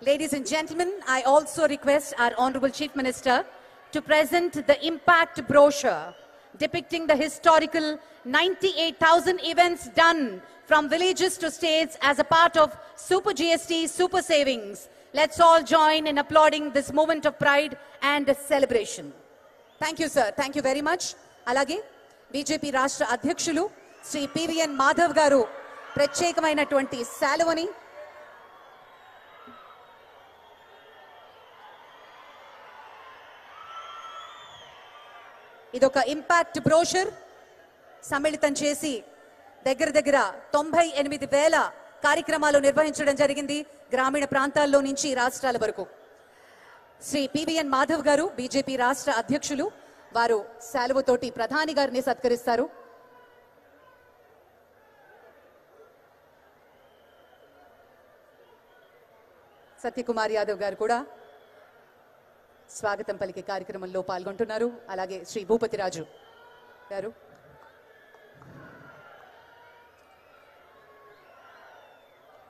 Ladies and gentlemen, I also request our Honorable Chief Minister to present the impact brochure depicting the historical 98,000 events done from villages to states as a part of Super GST Super Savings. Let's all join in applauding this moment of pride and celebration. Thank you, sir. Thank you very much. Alage, BJP Rashtra Adhyakshulu, Sri PVN Madhav Garu, ప్రత్యేకమైనటువంటి శాలువని ఇదొక impact brochure సమ్మిళితం చేసి దగ్గర 98,000 కార్యక్రమాలు నిర్వహించడం జరిగింది గ్రామీణ ప్రాంతాల్లో నుంచి రాష్ట్రాల వరకు. శ్రీ పివిఎన్ మాధవ్ గారు బీజేపీ రాష్ట్ర అధ్యక్షులు వారు శాలువతోటి ప్రధాని గారిని సత్కరిస్తారు. సత్యకుమార్ యాదవ్ గారు కూడా స్వాగతం పలికే కార్యక్రమంలో పాల్గొంటున్నారు. అలాగే శ్రీ భూపతిరాజు గారు,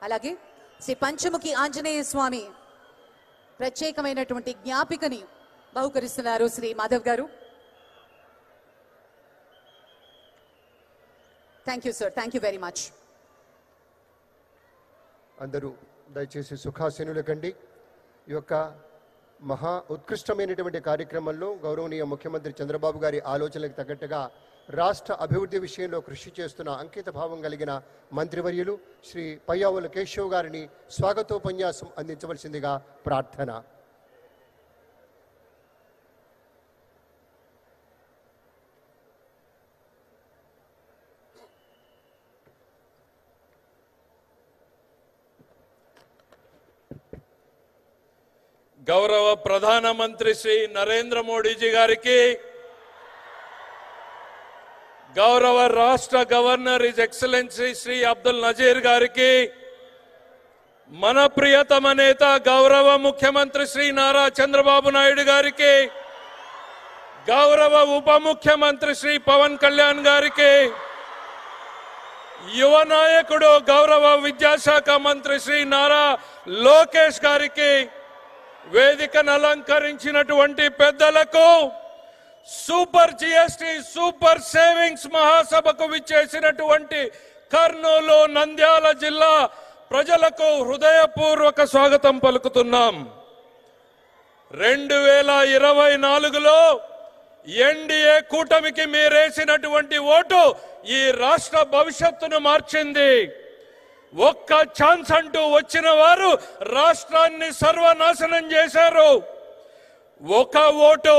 అలాగే శ్రీ పంచముఖి ఆంజనేయ స్వామి ప్రత్యేకమైనటువంటి జ్ఞాపికని బహుకరిస్తున్నారు శ్రీ మాధవ్ గారు. Thank you sir, thank you very much. అందరూ దయచేసి సుఖాసీనులు కండి. ఈ యొక్క మహా ఉత్కృష్టమైనటువంటి కార్యక్రమంలో గౌరవనీయ ముఖ్యమంత్రి చంద్రబాబు గారి ఆలోచనలకు తగ్గట్టుగా రాష్ట్ర అభివృద్ధి విషయంలో కృషి చేస్తున్న అంకిత భావం కలిగిన మంత్రివర్యులు శ్రీ పయ్యావుల కేశవ్ గారిని స్వాగతోపన్యాసం అందించవలసిందిగా ప్రార్థన. గౌరవ ప్రధానమంత్రి శ్రీ నరేంద్ర మోడీజీ గారికి, గౌరవ రాష్ట్ర governor his excellency Shri Abdul Nazeer గారికి, మన ప్రియతమ నేత గౌరవ ముఖ్యమంత్రి శ్రీ నారా చంద్రబాబు నాయుడు గారికి, గౌరవ ఉప ముఖ్యమంత్రి శ్రీ పవన్ కళ్యాణ్ గారికి, యువ నాయకుడు గౌరవ విద్యాశాఖ మంత్రి శ్రీ నారా లోకేష్ గారికి, వేదికను అలంకరించినటువంటి పెద్దలకు, సూపర్ జిఎస్టి సూపర్ సేవింగ్స్ మహాసభకు విచ్చేసినటువంటి కర్నూలు నంద్యాల జిల్లా ప్రజలకు హృదయపూర్వక స్వాగతం పలుకుతున్నాం. 2024లో ఎన్డీఏ కూటమికి మీరేసినటువంటి ఓటు ఈ రాష్ట్ర భవిష్యత్తును మార్చింది. ఒక్క ఛాన్స్ అంటూ వచ్చిన వారు రాష్ట్రాన్ని సర్వనాశనం చేశారు. ఒక ఓటు,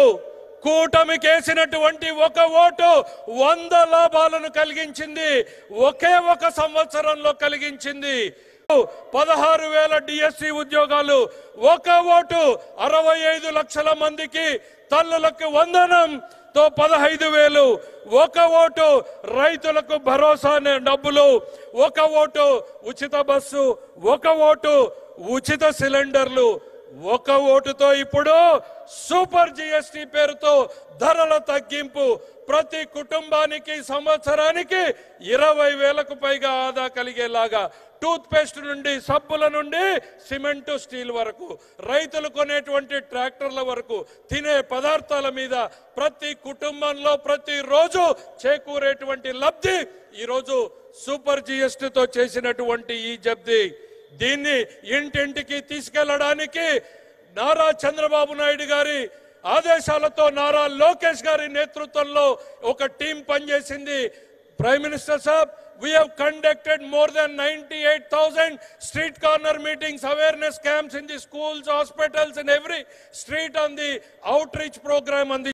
కూటమికి వేసినటువంటి ఒక ఓటు 100 లాభాలను కలిగించింది. ఒకే ఒక సంవత్సరంలో కలిగించింది. 16,000 డిఎస్సి ఉద్యోగాలు, ఒక ఓటు 65 లక్షల మందికి తల్లులకు వందనం తో 15,000, ఒక ఓటు రైతులకు భరోసా డబ్బులు, ఒక ఓటు ఉచిత బస్సు, ఒక ఓటు ఉచిత సిలిండర్లు, ఒక ఓటుతో ఇప్పుడు సూపర్ జిఎస్టి పేరుతో ధరల తగ్గింపు, ప్రతి కుటుంబానికి సంవత్సరానికి 20,000కు పైగా ఆదా కలిగేలాగా, టూత్ పేస్ట్ నుండి సబ్బుల నుండి సిమెంట్ స్టీల్ వరకు, రైతులు కొనేటువంటి ట్రాక్టర్ల వరకు, తినే పదార్థాల మీద ప్రతి కుటుంబంలో ప్రతిరోజు చేకూరేటువంటి లబ్ధి ఈరోజు సూపర్ జిఎస్టితో చేసినటువంటి ఈ జబ్ది. దీన్ని ఇంటింటికి తీసుకెళ్లడానికి నారా చంద్రబాబు నాయుడు గారి ఆదేశాలతో నారా లోకేష్ గారి నేతృత్వంలో ఒక టీం పనిచేసింది. Prime minister Saab, we have conducted more than 98,000 street corner meetings, awareness camps in the schools, hospitals, in every street on the outreach program on the